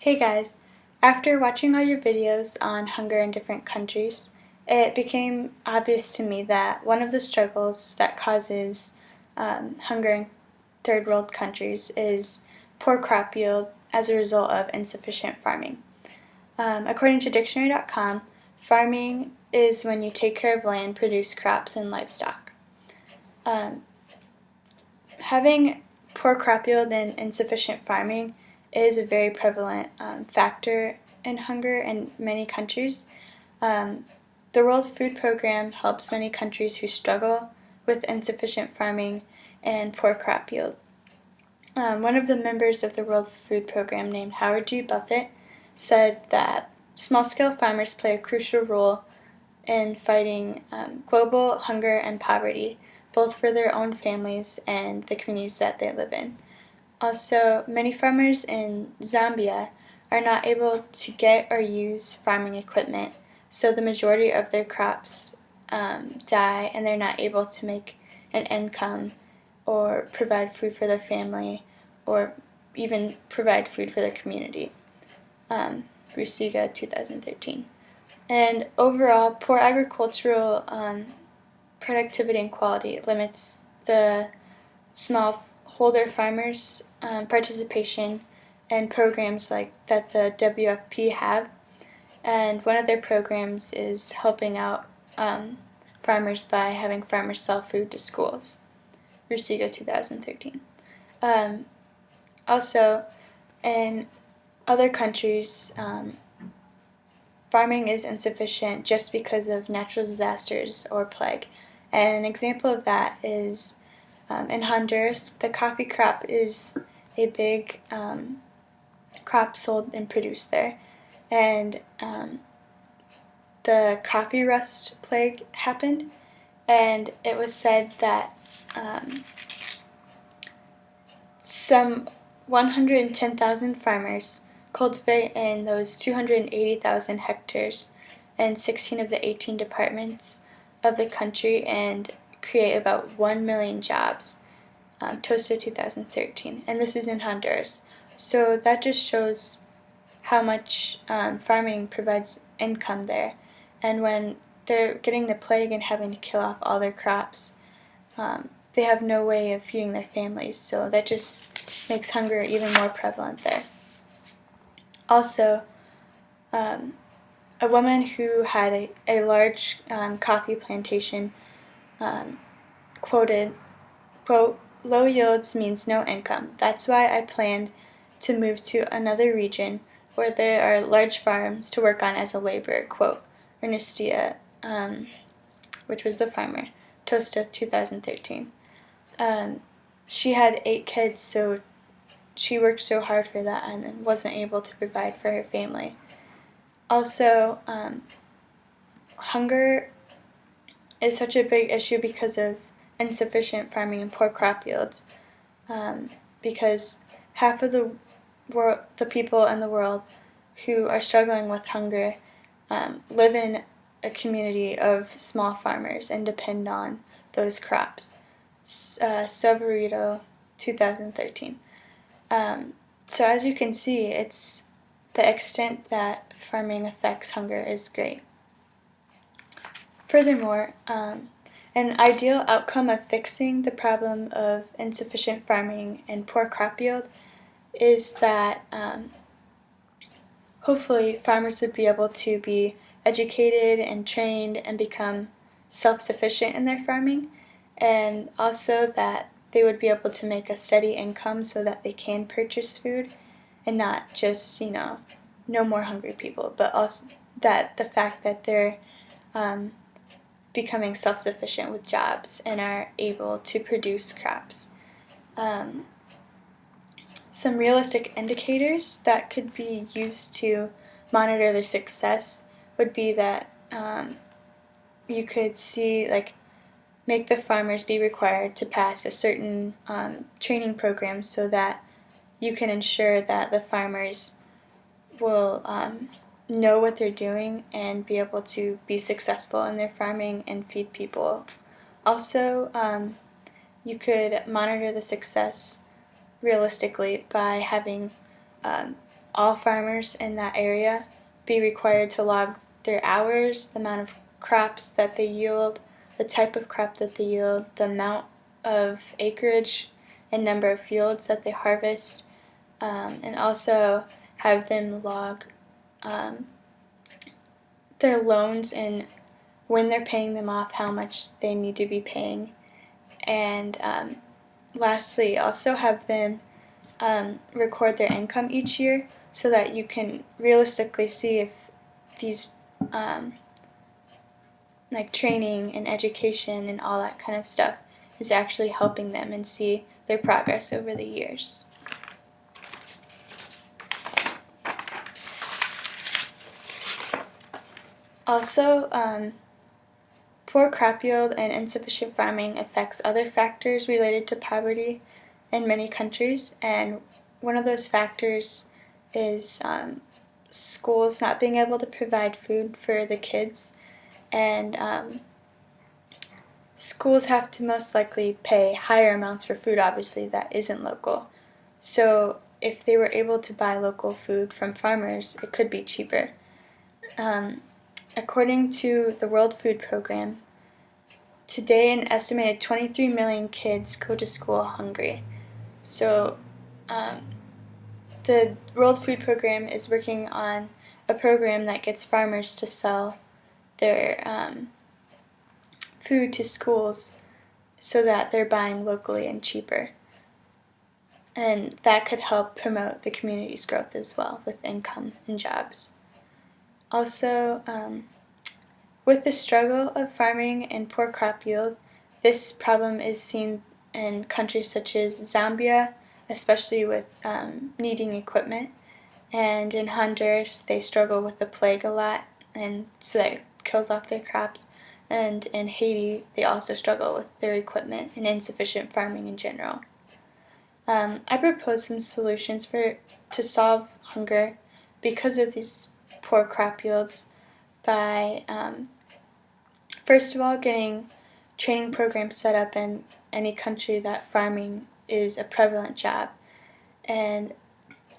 Hey guys, after watching all your videos on hunger in different countries, it became obvious to me that one of the struggles that causes hunger in third world countries is poor crop yield as a result of insufficient farming. According to dictionary.com, farming is when you take care of land, produce crops, and livestock. Um, Having poor crop yield and insufficient farming is a very prevalent factor in hunger in many countries. Um, the World Food Program helps many countries who struggle with insufficient farming and poor crop yield. One of the members of the World Food Program, named Howard G. Buffett, said that small-scale farmers play a crucial role in fighting global hunger and poverty, both for their own families and the communities that they live in. Also, many farmers in Zambia are not able to get or use farming equipment, so the majority of their crops die and they're not able to make an income or provide food for their family or even provide food for their community. Rusiga, 2013. And overall, poor agricultural productivity and quality limits the smallholder farmers' participation in programs like that the WFP have. And one of their programs is helping out farmers by having farmers sell food to schools. Rusiga, 2013. Also, in other countries, farming is insufficient just because of natural disasters or plague. And an example of that is in Honduras, the coffee crop is a big crop sold and produced there. And the coffee rust plague happened, and it was said that some 110,000 farmers cultivate in those 280,000 hectares in 16 of the 18 departments of the country and create about 1 million jobs. Tosta, 2013, and this is in Honduras. So that just shows how much farming provides income there. And when they're getting the plague and having to kill off all their crops, they have no way of feeding their families, so that just makes hunger even more prevalent there. Also, a woman who had a large coffee plantation quoted, quote, "Low yields means no income. That's why I planned to move to another region where there are large farms to work on as a laborer," quote, Ernestia, which was the farmer, Tosta, 2013. She had 8 kids, so she worked so hard for that and wasn't able to provide for her family. Also, hunger is such a big issue because of insufficient farming and poor crop yields, because half of the people in the world who are struggling with hunger live in a community of small farmers and depend on those crops. Severito, 2013. So as you can see, it's the extent that farming affects hunger is great. Furthermore, an ideal outcome of fixing the problem of insufficient farming and poor crop yield is that hopefully farmers would be able to be educated and trained and become self-sufficient in their farming, and also that they would be able to make a steady income so that they can purchase food and not just, no more hungry people, but also that the fact that they're becoming self-sufficient with jobs and are able to produce crops. Some realistic indicators that could be used to monitor their success would be that you could see, make the farmers be required to pass a certain training program so that you can ensure that the farmers will know what they're doing and be able to be successful in their farming and feed people. Also, you could monitor the success realistically by having all farmers in that area be required to log their hours, the amount of crops that they yield, the type of crop that they yield, the amount of acreage and number of fields that they harvest, and also have them log their loans and when they're paying them off, how much they need to be paying. And lastly, also have them record their income each year so that you can realistically see if these like training and education and all that kind of stuff is actually helping them and see their progress over the years. Also, poor crop yield and insufficient farming affects other factors related to poverty in many countries, and one of those factors is schools not being able to provide food for the kids, and schools have to most likely pay higher amounts for food, obviously, that isn't local. So if they were able to buy local food from farmers, it could be cheaper. According to the World Food Program, today an estimated 23 million kids go to school hungry. So the World Food Program is working on a program that gets farmers to sell their food to schools so that they're buying locally and cheaper. And that could help promote the community's growth as well with income and jobs. Also, with the struggle of farming and poor crop yield, this problem is seen in countries such as Zambia, especially with needing equipment. And in Honduras, they struggle with the plague a lot, and so that kills off their crops. And in Haiti, they also struggle with their equipment and insufficient farming in general. I propose some solutions to solve hunger because of these poor crop yields by, first of all, getting training programs set up in any country that farming is a prevalent job. And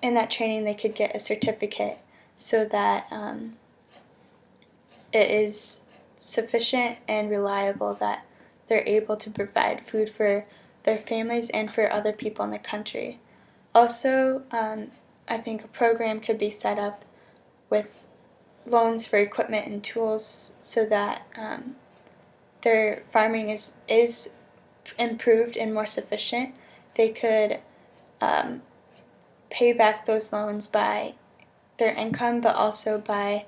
in that training, they could get a certificate so that it is sufficient and reliable that they're able to provide food for their families and for other people in the country. Also, I think a program could be set up with loans for equipment and tools so that their farming is improved and more sufficient. They could pay back those loans by their income, but also by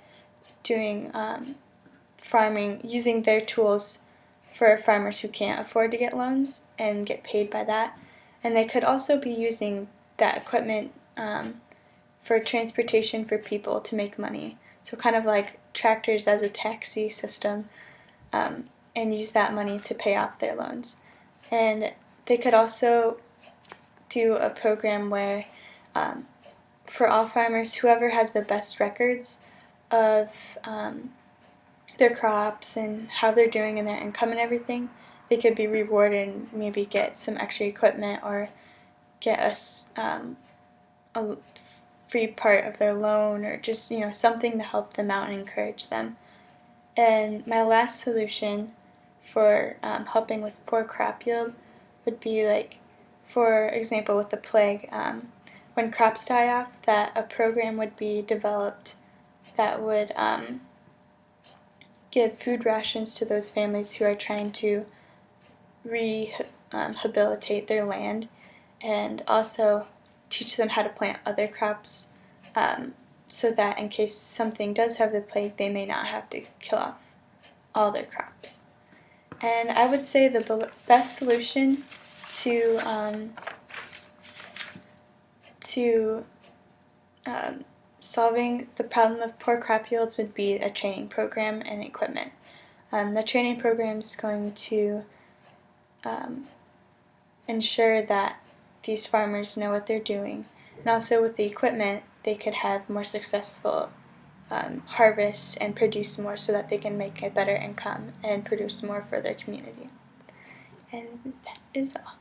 doing farming, using their tools for farmers who can't afford to get loans and get paid by that. And they could also be using that equipment for transportation for people to make money. So kind of like tractors as a taxi system, and use that money to pay off their loans. And they could also do a program where for all farmers, whoever has the best records of their crops and how they're doing in their income and everything, they could be rewarded and maybe get some extra equipment or get a free part of their loan, or just something to help them out and encourage them. And my last solution for helping with poor crop yield would be, like, for example, with the plague, when crops die off, that a program would be developed that would give food rations to those families who are trying to rehabilitate their land, and also teach them how to plant other crops so that in case something does have the plague, they may not have to kill off all their crops. And I would say the best solution to solving the problem of poor crop yields would be a training program and equipment. The training program is going to ensure that these farmers know what they're doing, and also with the equipment they could have more successful harvests and produce more so that they can make a better income and produce more for their community. And that is all.